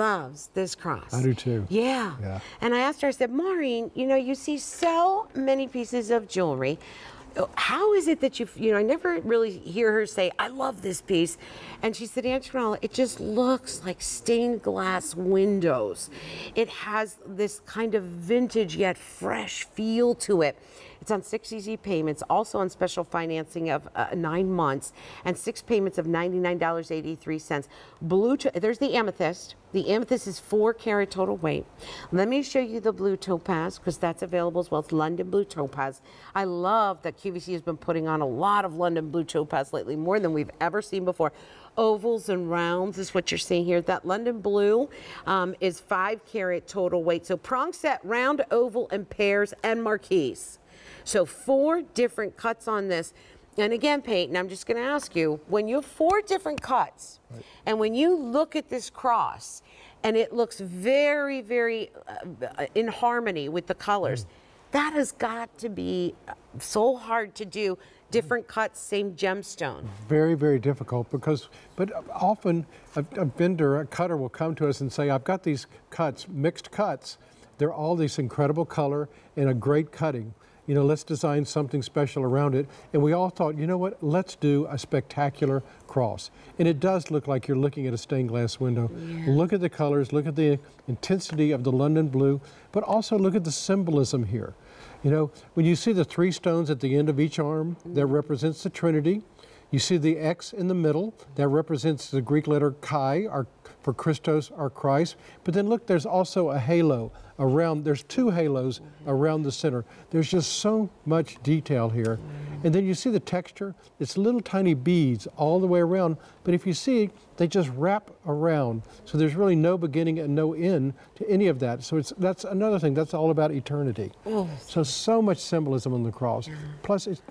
loves this cross. I do too. Yeah. And I asked her, I said, Maureen, you know, you see so many pieces of jewelry. How is it that I never really hear her say, I love this piece. And she said, Antonella, it just looks like stained glass windows. It has this kind of vintage yet fresh feel to it. It's on 6 easy payments, also on special financing of 9 months, and 6 payments of $99.83. There's the amethyst. The amethyst is 4 carat total weight. Let me show you the blue topaz, because that's available as well. It's London blue topaz. I love that QVC has been putting on a lot of London blue topaz lately, more than we've ever seen before. Ovals and rounds is what you're seeing here. That London blue is 5 carat total weight. So prong set, round, oval, and pairs, and marquise. So 4 different cuts on this. And again, Peyton, I'm just going to ask you, when you have 4 different cuts, and when you look at this cross, and it looks very, very in harmony with the colors, that has got to be so hard to do. Different cuts, same gemstone. Very, very difficult but often a vendor, a cutter will come to us and say, I've got these cuts, mixed cuts. They're all this incredible color and a great cutting. You know, let's design something special around it. And we all thought, you know what, let's do a spectacular cross. And it does look like you're looking at a stained glass window. Yeah. Look at the colors, look at the intensity of the London blue, but also look at the symbolism here. You know, when you see the 3 stones at the end of each arm, that represents the Trinity. You see the X in the middle, that represents the Greek letter Chi, for Christos, our Christ. But then look, there's also a halo around, there's 2 halos around the center. There's just so much detail here. And then you see the texture, it's little tiny beads all the way around, but if you see, they just wrap around. So there's really no beginning and no end to any of that. So that's another thing, that's all about eternity. So much symbolism on the cross. Plus, it's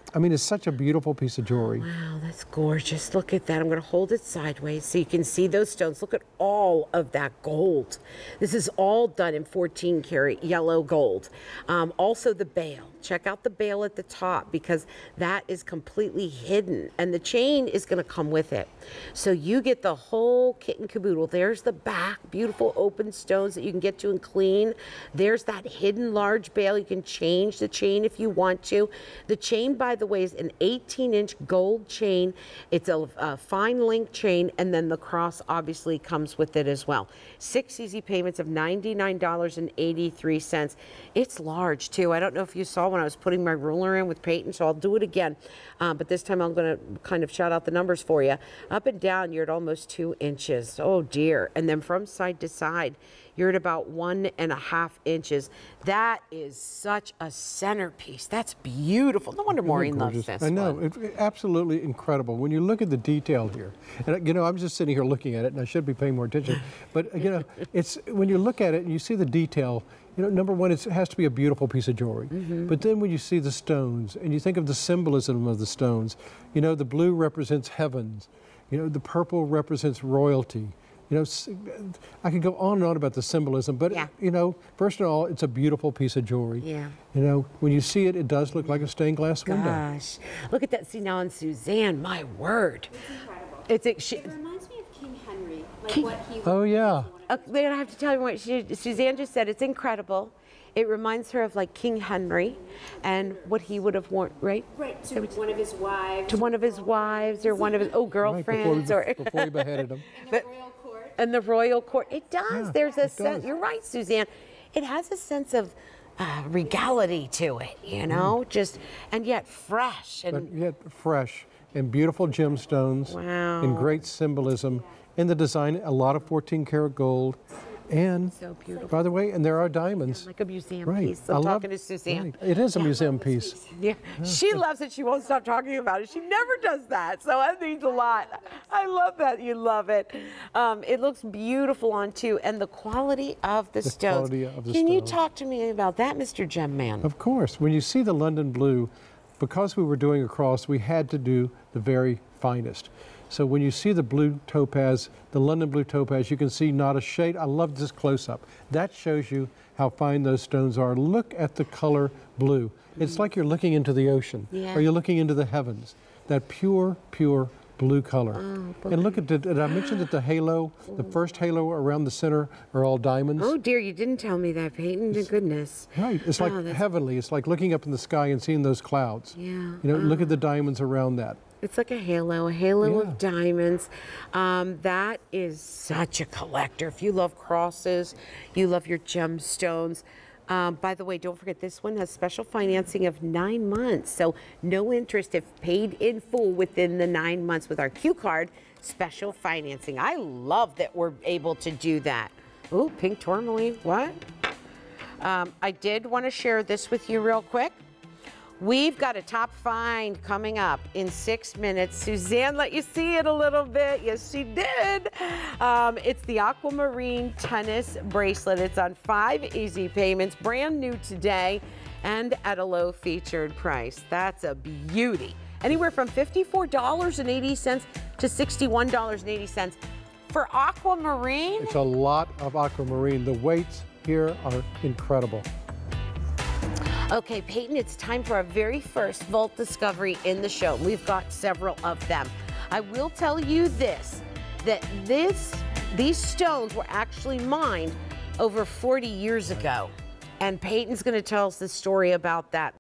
such a beautiful piece of jewelry. Wow, that's gorgeous. Look at that. I'm going to hold it sideways so you can see those stones. Look at all of that gold. This is all done in 14 karat yellow gold. Also the bail. Check out the bail at the top, because that is completely hidden, and the chain is going to come with it. So you get the whole kit and caboodle. There's the back, beautiful open stones that you can get to and clean. There's that hidden large bail. You can change the chain if you want to. The chain, by the way, is an 18-inch gold chain. It's a fine link chain, and then the cross obviously comes with it as well. 6 easy payments of $99.83. It's large too. I don't know if you saw when I was putting my ruler in with Peyton, so I'll do it again. But this time I'm going to kind of shout out the numbers for you. Up and down, you're at almost 2 inches. Oh dear. And then from side to side, you're at about 1.5 inches. That is such a centerpiece. That's beautiful. No wonder Maureen loves this. I know. It's absolutely incredible. When you look at the detail here, and you know, I'm just sitting here looking at it, and I should be paying more attention. But you know, it's when you look at it and you see the detail. You know, number one, it has to be a beautiful piece of jewelry. But then when you see the stones and you think of the symbolism of the stones, you know, the blue represents heavens. You know, the purple represents royalty. You know, I could go on and on about the symbolism, but you know, first of all, it's a beautiful piece of jewelry. You know, when you see it, it does look like a stained glass window. Gosh, look at that. See now on Suzanne, my word. It's incredible. It reminds me of King Henry, like what he. Oh yeah. They don't have to tell you what Suzanne just said. It's incredible. It reminds her of like King Henry and what he would have worn, right? Right, to one of his wives. To one of his wives or one of his girlfriends. Right, before he beheaded him. In the royal court. In the royal court. It does. Yeah, There's a sense. You're right, Suzanne. It has a sense of regality to it, you know, and yet fresh. But yet fresh and beautiful gemstones. Wow. And great symbolism. In the design, a lot of 14 karat gold. And so beautiful. By the way, and there are diamonds. Like a museum piece. I'm talking to Suzanne. Right. It is a museum piece. Yeah. She loves it. She won't stop talking about it. She never does that. So that means a lot. I love that. You love it. It looks beautiful on too. And the quality of the stones. Can you talk to me about that, Mr. Gem Man? Of course. When you see the London blue, because we were doing a cross, we had to do the very finest. So when you see the blue topaz, the London blue topaz, you can see not a shade. I love this close-up. That shows you how fine those stones are. Look at the color blue. It's like you're looking into the ocean, or you're looking into the heavens. That pure, pure blue color. And look at, did I mention that the halo, the first halo around the center are all diamonds? Oh dear, you didn't tell me that, Peyton. Goodness. Right, it's like heavenly. It's like looking up in the sky and seeing those clouds. Yeah. You know, look at the diamonds around that. It's like a halo of diamonds. That is such a collector. If you love crosses, you love your gemstones. By the way, don't forget this one has special financing of 9 months. So no interest if paid in full within the 9 months with our Q card, special financing. I love that we're able to do that. Ooh, pink tourmaline, what? I did want to share this with you real quick. We've got a top find coming up in 6 minutes. Suzanne let you see it a little bit. Yes, she did. It's the aquamarine tennis bracelet. It's on 5 easy payments, brand new today, and at a low featured price. That's a beauty. Anywhere from $54.80 to $61.80 for aquamarine. It's a lot of aquamarine. The weights here are incredible. Okay, Peyton, it's time for our very first vault discovery in the show. We've got several of them. I will tell you this, that these stones were actually mined over 40 years ago. And Peyton's going to tell us the story about that.